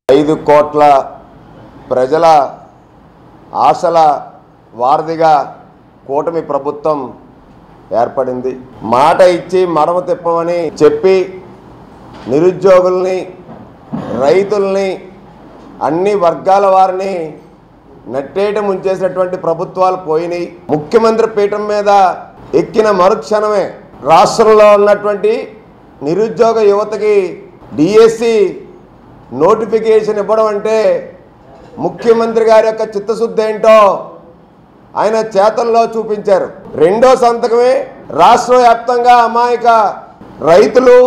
5 కోట్ల ప్రజల ఆశల వారధిగా కూటమి ప్రభుత్వం ఏర్పడింది. మాట ఇచ్చి మడమ తిప్పమని చెప్పి నిరుద్యోగుల్ని, రైతుల్ని, అన్ని వర్గాల వారిని నట్టేట ముంచేసినటువంటి ప్రభుత్వాలు పోయినాయి. ముఖ్యమంత్రి పీఠం మీద ఎక్కిన మరుక్షణమే రాష్ట్రంలో ఉన్నటువంటి నిరుద్యోగ యువతకి డిఎస్సి నోటిఫికేషన్ ఇవ్వడం అంటే ముఖ్యమంత్రి గారి యొక్క చిత్తశుద్ధి ఏంటో ఆయన చేతల్లో చూపించారు. రెండో సంతకమే రాష్ట్ర వ్యాప్తంగా అమాయక రైతులు,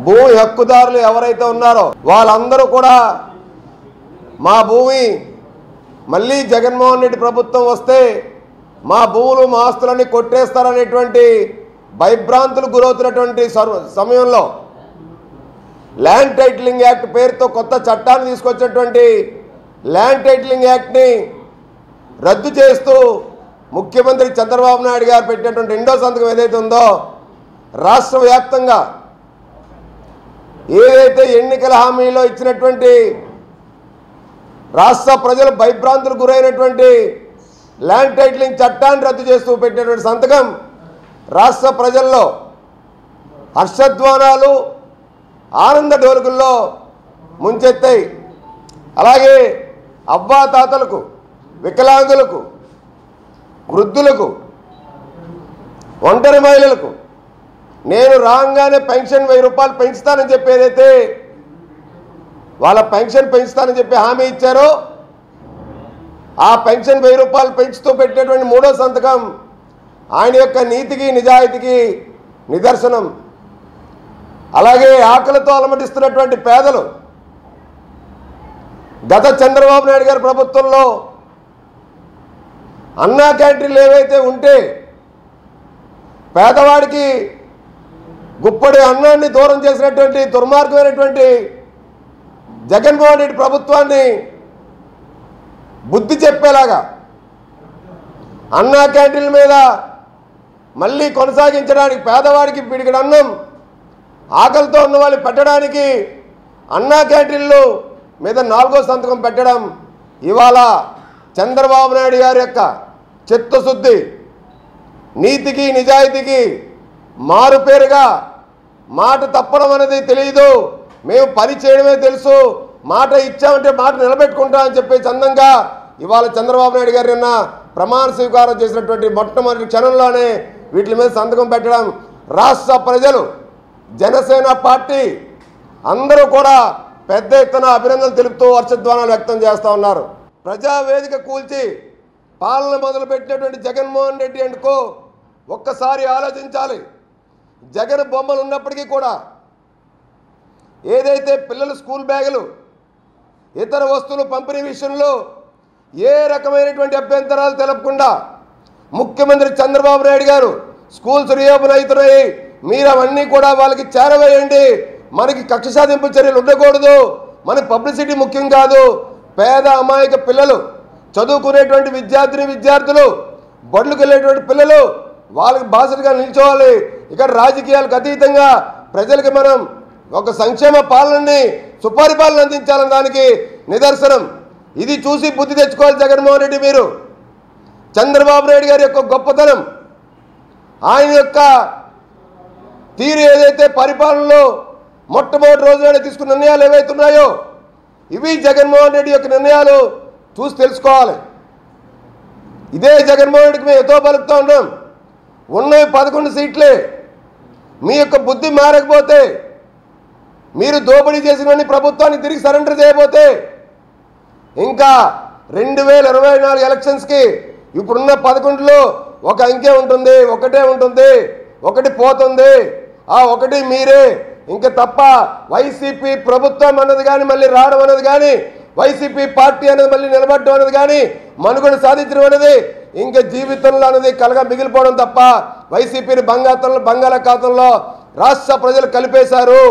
భూమి హక్కుదారులు ఎవరైతే ఉన్నారో వాళ్ళందరూ కూడా మా భూమి మళ్ళీ జగన్మోహన్ రెడ్డి ప్రభుత్వం వస్తే మా భూములు, మా ఆస్తులన్నీ కొట్టేస్తారనేటువంటి భయభ్రాంతులు గురవుతున్నటువంటి సమయంలో ల్యాండ్ టైటిలింగ్ యాక్ట్ పేరుతో కొత్త చట్టాన్ని తీసుకొచ్చినటువంటి ల్యాండ్ టైటిలింగ్ యాక్ట్ని రద్దు చేస్తూ ముఖ్యమంత్రి చంద్రబాబు నాయుడు గారు పెట్టినటువంటి రెండో సంతకం ఏదైతే ఉందో రాష్ట్ర వ్యాప్తంగా ఏదైతే ఎన్నికల హామీలో ఇచ్చినటువంటి రాష్ట్ర ప్రజలు భయభ్రాంతులు గురైనటువంటి ల్యాండ్ టైటిలింగ్ చట్టాన్ని రద్దు చేస్తూ పెట్టినటువంటి సంతకం రాష్ట్ర ప్రజల్లో హర్షధ్వానాలు, ఆనంద డోలుకుల్లో ముంచెత్తాయి. అలాగే అవ్వాతాతలకు, వికలాంగులకు, వృద్ధులకు, ఒంటరి మహిళలకు నేను రాగానే పెన్షన్ 1000 రూపాయలు పెంచుతానని చెప్పి ఏదైతే వాళ్ళ పెన్షన్ పెంచుతానని చెప్పి హామీ ఇచ్చారో ఆ పెన్షన్ 1000 రూపాయలు పెంచుతూ పెట్టినటువంటి మూడో సంతకం ఆయన యొక్క నీతికి, నిజాయితీకి నిదర్శనం. అలాగే ఆకలితో అలమటిస్తున్నటువంటి పేదలు గత చంద్రబాబు నాయుడు గారి ప్రభుత్వంలో అన్నా క్యాంటీన్లు ఏవైతే ఉంటే పేదవాడికి గుప్పడి అన్నాన్ని దూరం చేసినటువంటి దుర్మార్గమైనటువంటి జగన్మోహన్ రెడ్డి ప్రభుత్వాన్ని బుద్ధి చెప్పేలాగా అన్నా క్యాంటీన్ల మీద మళ్ళీ కొనసాగించడానికి, పేదవాడికి పిడికిడి అన్నం ఆకలితో ఉన్న వాళ్ళు పెట్టడానికి అన్నా క్యాంటీన్లు మీద 4వ సంతకం పెట్టడం ఇవాళ చంద్రబాబు నాయుడు గారి యొక్క చిత్తశుద్ధి, నీతికి, నిజాయితీకి మారుపేరుగా మాట తప్పడం అనేది తెలియదు. మేము పని చేయడమే తెలుసు, మాట ఇచ్చామంటే మాట నిలబెట్టుకుంటామని చెప్పే చందంగా ఇవాళ చంద్రబాబు నాయుడు గారు నిన్న ప్రమాణ స్వీకారం చేసినటువంటి మొట్టమొదటి క్షణంలోనే వీటి మీద సంతకం పెట్టడం రాష్ట్ర ప్రజలు, జనసేన పార్టీ అందరూ కూడా పెద్ద ఎత్తున అభినందనలు తెలుపుతూ హర్షధ్వానాలు వ్యక్తం చేస్తూ ఉన్నారు. ప్రజావేదిక కూల్చి పాలన మొదలుపెట్టినటువంటి జగన్మోహన్ రెడ్డి అండ్కో ఒక్కసారి ఆలోచించాలి. జగన్ బొమ్మలు ఉన్నప్పటికీ కూడా ఏదైతే పిల్లల స్కూల్ బ్యాగులు, ఇతర వస్తువులు పంపిణీ విషయంలో ఏ రకమైనటువంటి అభ్యంతరాలు తెలపకుండా ముఖ్యమంత్రి చంద్రబాబు నాయుడు గారు స్కూల్స్ రీఓపెన్ అవుతున్నాయి, మీరు అవన్నీ కూడా వాళ్ళకి చేరవేయండి, మనకి కక్ష సాధింపు చర్యలు ఉండకూడదు, మనకి పబ్లిసిటీ ముఖ్యం కాదు, పేద అమాయక పిల్లలు, చదువుకునేటువంటి విద్యార్థులు, బడులకు వెళ్ళేటువంటి పిల్లలు వాళ్ళకి బాసటగా నిల్చోవాలి. ఇక్కడ రాజకీయాలకు అతీతంగా ప్రజలకి మనం ఒక సంక్షేమ పాలనని, సుపరిపాలన అందించాలని దానికి నిదర్శనం. ఇది చూసి బుద్ధి తెచ్చుకోవాలి జగన్మోహన్ రెడ్డి. మీరు చంద్రబాబు నాయుడు గారి యొక్క గొప్పతనం, ఆయన యొక్క తీరు ఏదైతే పరిపాలనలో మొట్టమొదటి రోజున తీసుకున్న నిర్ణయాలు ఏవైతే ఉన్నాయో ఇవి జగన్మోహన్ రెడ్డి యొక్క నిర్ణయాలు చూసి తెలుసుకోవాలి. ఇదే జగన్మోహన్ రెడ్డికి మేము ఎతో పలుకుతూ ఉన్నాం. ఉన్నవి 11 సీట్లే. మీ యొక్క బుద్ధి మారకపోతే, మీరు దోపిడీ చేసినవన్నీ ప్రభుత్వానికి తిరిగి సరెండర్ చేయబోతే ఇంకా 2024 ఎలక్షన్స్కి ఇప్పుడున్న 11లో ఒక అంకె ఉంటుంది, ఒకటే ఉంటుంది, ఒకటి పోతుంది. ఆ ఒకటి మీరే. ఇంకా తప్ప వైసీపీ ప్రభుత్వం అన్నది కానీ, మళ్ళీ రావడం అన్నది కానీ, వైసీపీ పార్టీ అనేది మళ్ళీ నిలబడడం అనేది కానీ, మనుగడ సాధించడం అనేది ఇంకా జీవితంలో అనేది కలగా మిగిలిపోవడం తప్ప వైసీపీని బంగాళాఖాతంలో రాష్ట్ర ప్రజలు కలిపేశారు.